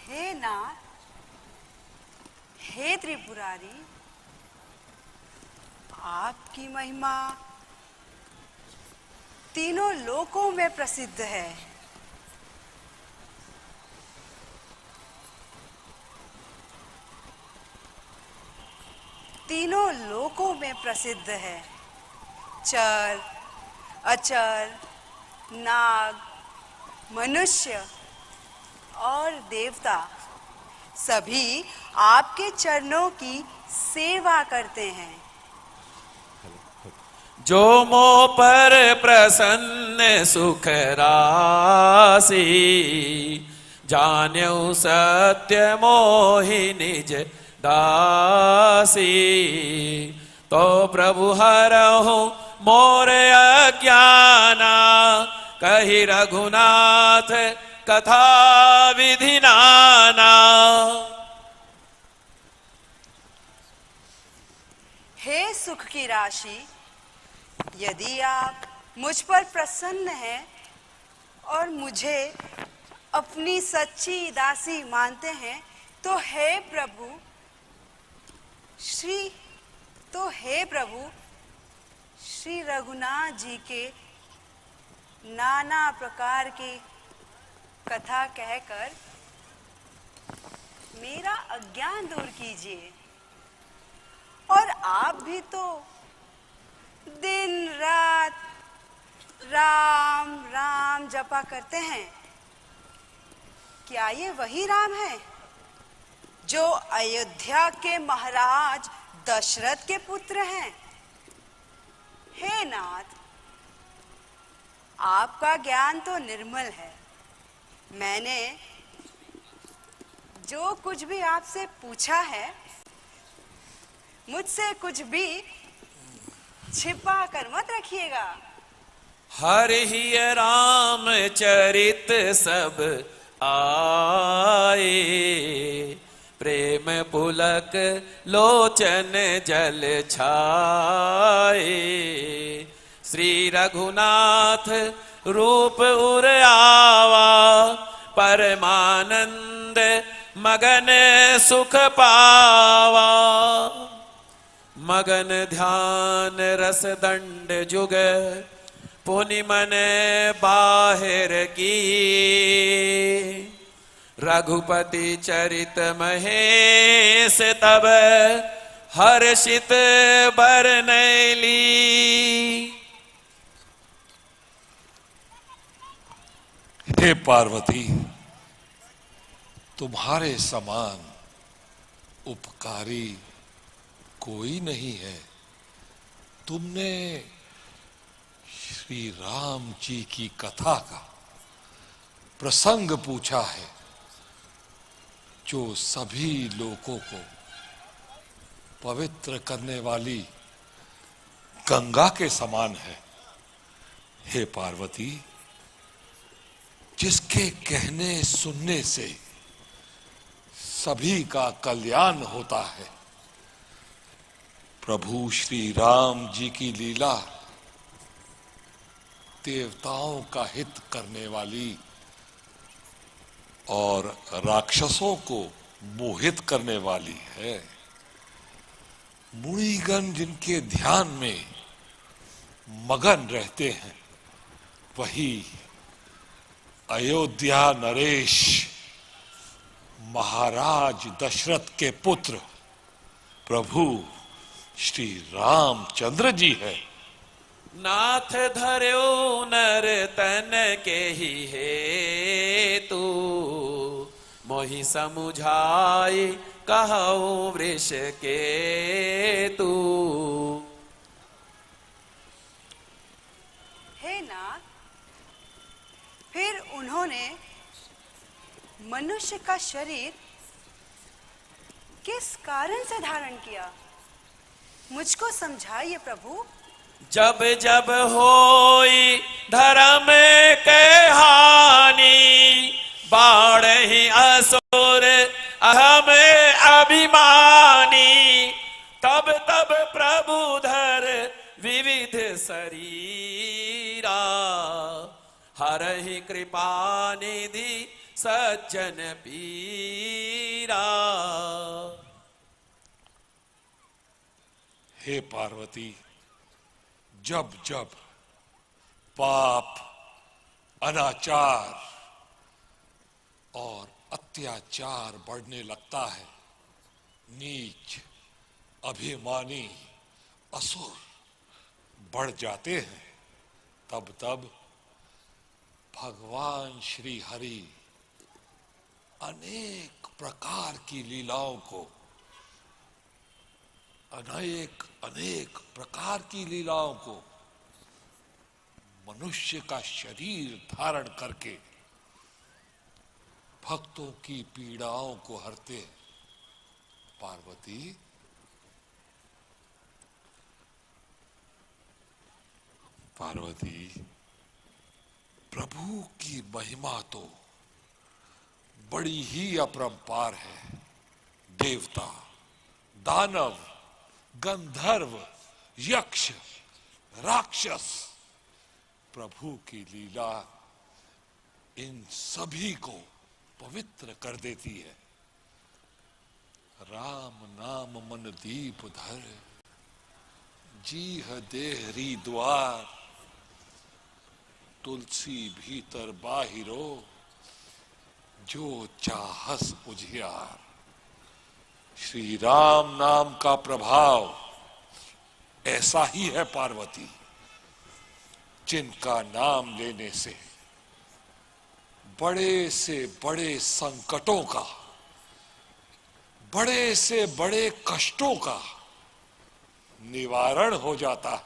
हे नाथ, हे त्रिपुरारी, आपकी महिमा तीनों लोकों में प्रसिद्ध है। तीनों लोकों में प्रसिद्ध है। चर, अचर, नाग, मनुष्य और देवता सभी आपके चरणों की सेवा करते हैं। जो मोह पर प्रसन्न सुख राशि, जान्यौ सत्य मोहि निज दासी। तो प्रभु हरहु मोर अज्ञाना, कहि रघुनाथ कथा विधि नाना। हे सुख की राशि, यदि आप मुझ पर प्रसन्न हैं और मुझे अपनी सच्ची दासी मानते हैं, तो हे प्रभु श्री रघुनाथ जी के नाना प्रकार की कथा कहकर मेरा अज्ञान दूर कीजिए। और आप भी तो दिन रात राम राम जपा करते हैं। क्या ये वही राम है जो अयोध्या के महाराज दशरथ के पुत्र हैं? हे नाथ, आपका ज्ञान तो निर्मल है। मैंने जो कुछ भी आपसे पूछा है, मुझसे कुछ भी छिपा कर मत रखिएगा। हरि राम चरित सब आए, प्रेम पुलक लोचन जल छाए। श्री रघुनाथ रूप उर आवा, परमानंद मगन सुख पावा। मगन ध्यान रस दंड जुग, पुनि मन बाहिर की। रघुपति चरित महेश तब, हर्षित बरनैली। हे पार्वती, तुम्हारे समान उपकारी कोई नहीं है। तुमने श्री राम जी की कथा का प्रसंग पूछा है, जो सभी लोगों को पवित्र करने वाली गंगा के समान है। हे पार्वती, जिसके कहने सुनने से सभी का कल्याण होता है, प्रभु श्री राम जी की लीला देवताओं का हित करने वाली और राक्षसों को मोहित करने वाली है। मुनिगण जिनके ध्यान में मगन रहते हैं, वही अयोध्या नरेश महाराज दशरथ के पुत्र प्रभु श्री रामचंद्र जी है। नाथ धर्यो नर तन के ही हेतु, मोहि समुझाई कहूँ वृष के तू। हे नाथ, फिर उन्होंने मनुष्य का शरीर किस कारण से धारण किया? मुझको समझाइए प्रभु। जब जब होई धर्म के हानि, बाढ़हि असुर अहम अभिमानी। तब तब प्रभु धर विविध शरीरा, हरहि कृपा निधि सज्जन पीरा। हे पार्वती, जब जब पाप, अनाचार और अत्याचार बढ़ने लगता है, नीच, अभिमानी असुर बढ़ जाते हैं, तब तब भगवान श्री हरि अनेक प्रकार की लीलाओं को, अनेक अनेक प्रकार की लीलाओं को मनुष्य का शरीर धारण करके भक्तों की पीड़ाओं को हरते हैं। पार्वती, पार्वती, प्रभु की महिमा तो बड़ी ही अपरंपार है। देवता, दानव, गंधर्व, यक्ष, राक्षस, प्रभु की लीला इन सभी को पवित्र कर देती है। राम नाम मन दीप धर, जीह देहरी द्वार, तुलसी भीतर बाहिरो, जो चाहस उजियार। श्री राम नाम का प्रभाव ऐसा ही है पार्वती, जिनका नाम लेने से बड़े से बड़े संकटों का, बड़े से बड़े कष्टों का निवारण हो जाता है।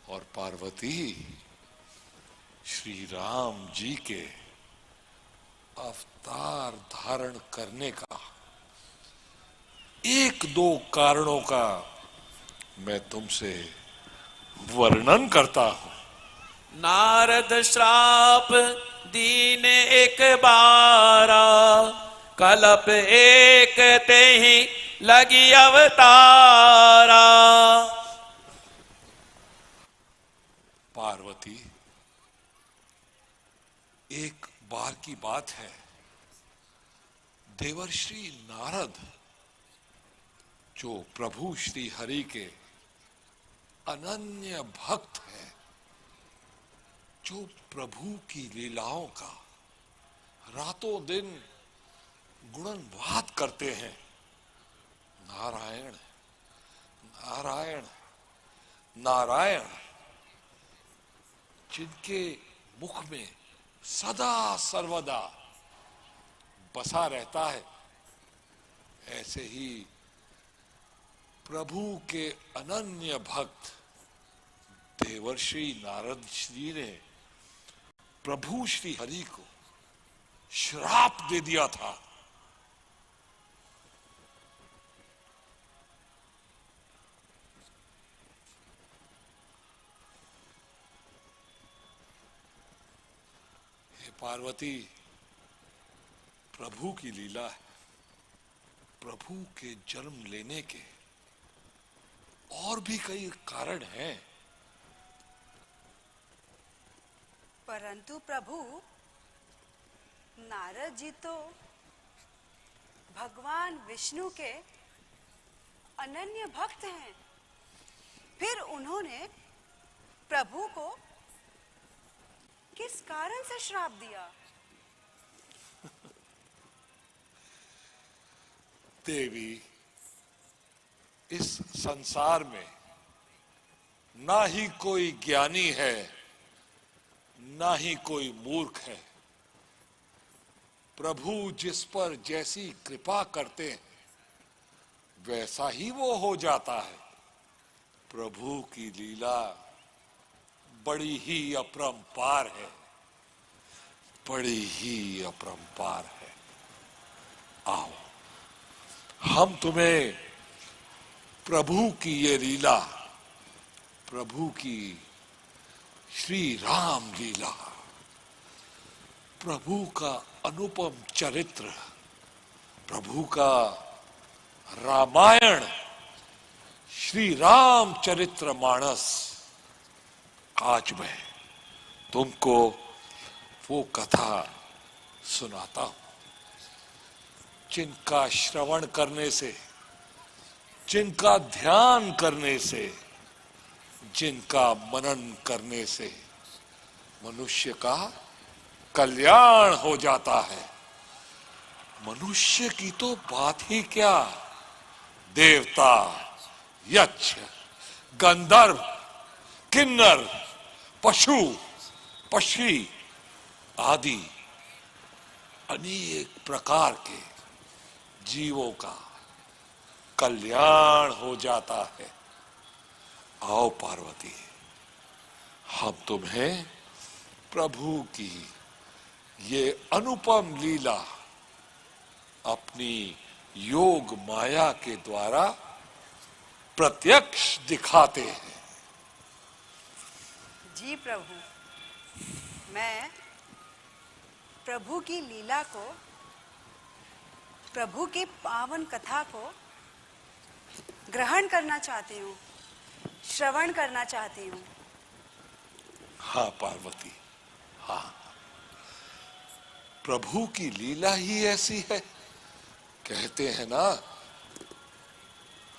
और पार्वती, श्री राम जी के अवतार धारण करने का एक दो कारणों का मैं तुमसे वर्णन करता हूं। नारद श्राप दीन एक बारा, कल्प एक ते ही लगी अवतारा। पार्वती, एक बार की बात है, देवर्षि नारद, जो प्रभु श्री हरि के अनन्य भक्त है, जो प्रभु की लीलाओं का रातों दिन गुणगान करते हैं, नारायण नारायण नारायण, जिनके मुख में सदा सर्वदा बसा रहता है, ऐसे ही प्रभु के अनन्य भक्त देवर्षि नारद श्री ने प्रभु श्री हरि को श्राप दे दिया था। हे पार्वती, प्रभु की लीला है। प्रभु के जन्म लेने के और भी कई कारण हैं, परंतु प्रभु, नारद जी तो भगवान विष्णु के अनन्य भक्त हैं, फिर उन्होंने प्रभु को किस कारण से श्राप दिया? देवी, इस संसार में ना ही कोई ज्ञानी है, ना ही कोई मूर्ख है। प्रभु जिस पर जैसी कृपा करते हैं, वैसा ही वो हो जाता है। प्रभु की लीला बड़ी ही अपरंपार है, बड़ी ही अपरंपार है। आओ, हम तुम्हें प्रभु की ये लीला, प्रभु की श्री राम लीला, प्रभु का अनुपम चरित्र, प्रभु का रामायण, श्री राम चरित्र मानस, आज मैं तुमको वो कथा सुनाता हूं, जिनका श्रवण करने से, जिनका ध्यान करने से, जिनका मनन करने से मनुष्य का कल्याण हो जाता है। मनुष्य की तो बात ही क्या, देवता, यक्ष, गंधर्व, किन्नर, पशु, पक्षी आदि अनेक प्रकार के जीवों का कल्याण हो जाता है। आओ पार्वती, हम तुम्हें प्रभु की ये अनुपम लीला अपनी योग माया के द्वारा प्रत्यक्ष दिखाते हैं। जी प्रभु, मैं प्रभु की लीला को, प्रभु की पावन कथा को ग्रहण करना चाहती हूँ, श्रवण करना चाहती हूँ। हाँ पार्वती, हाँ, प्रभु की लीला ही ऐसी है। कहते हैं ना,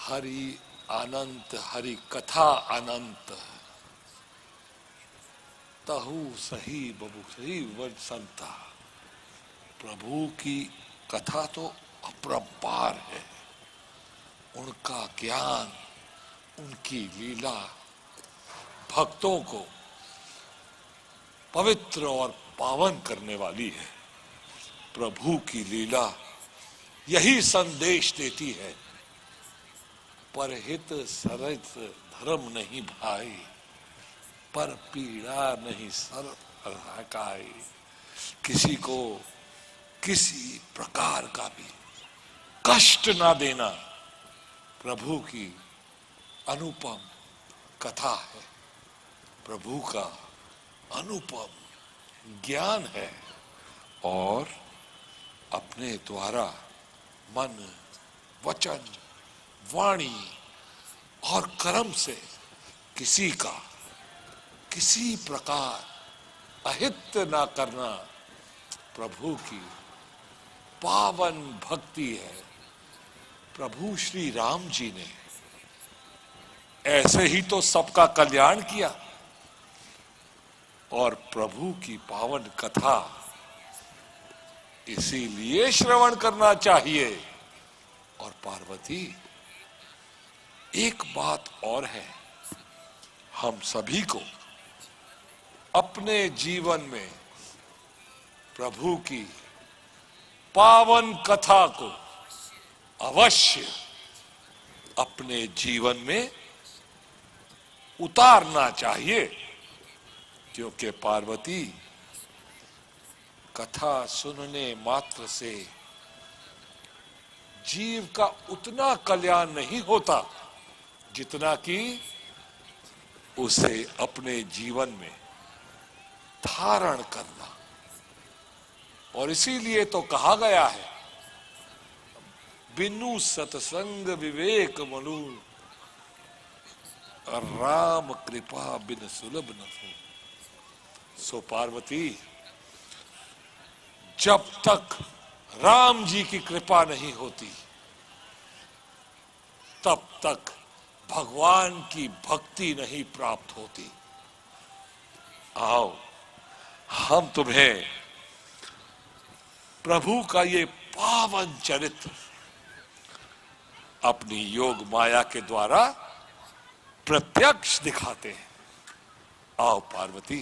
हरि अनंत, हरि कथा अनंत, तहु सही बबु सही वन संता। प्रभु की कथा तो अपरंपार है। उनका ज्ञान, उनकी लीला भक्तों को पवित्र और पावन करने वाली है। प्रभु की लीला यही संदेश देती है, परहित सरहित धर्म नहीं भाई, पर पीड़ा नहीं सर हकाई। किसी को किसी प्रकार का भी कष्ट ना देना प्रभु की अनुपम कथा है, प्रभु का अनुपम ज्ञान है। और अपने द्वारा मन, वचन, वाणी और कर्म से किसी का किसी प्रकार अहित ना करना प्रभु की पावन भक्ति है। प्रभु श्री राम जी ने ऐसे ही तो सबका कल्याण किया, और प्रभु की पावन कथा इसीलिए श्रवण करना चाहिए। और पार्वती, एक बात और है, हम सभी को अपने जीवन में प्रभु की पावन कथा को अवश्य अपने जीवन में उतारना चाहिए। क्योंकि पार्वती, कथा सुनने मात्र से जीव का उतना कल्याण नहीं होता जितना कि उसे अपने जीवन में धारण करना। और इसीलिए तो कहा गया है, बिनु सत्संग विवेक मनु, राम कृपा बिन सुलभ न हो। सो पार्वती, जब तक राम जी की कृपा नहीं होती तब तक भगवान की भक्ति नहीं प्राप्त होती। आओ, हम तुम्हें प्रभु का ये पावन चरित्र अपनी योग माया के द्वारा प्रत्यक्ष दिखाते हैं। आओ पार्वती,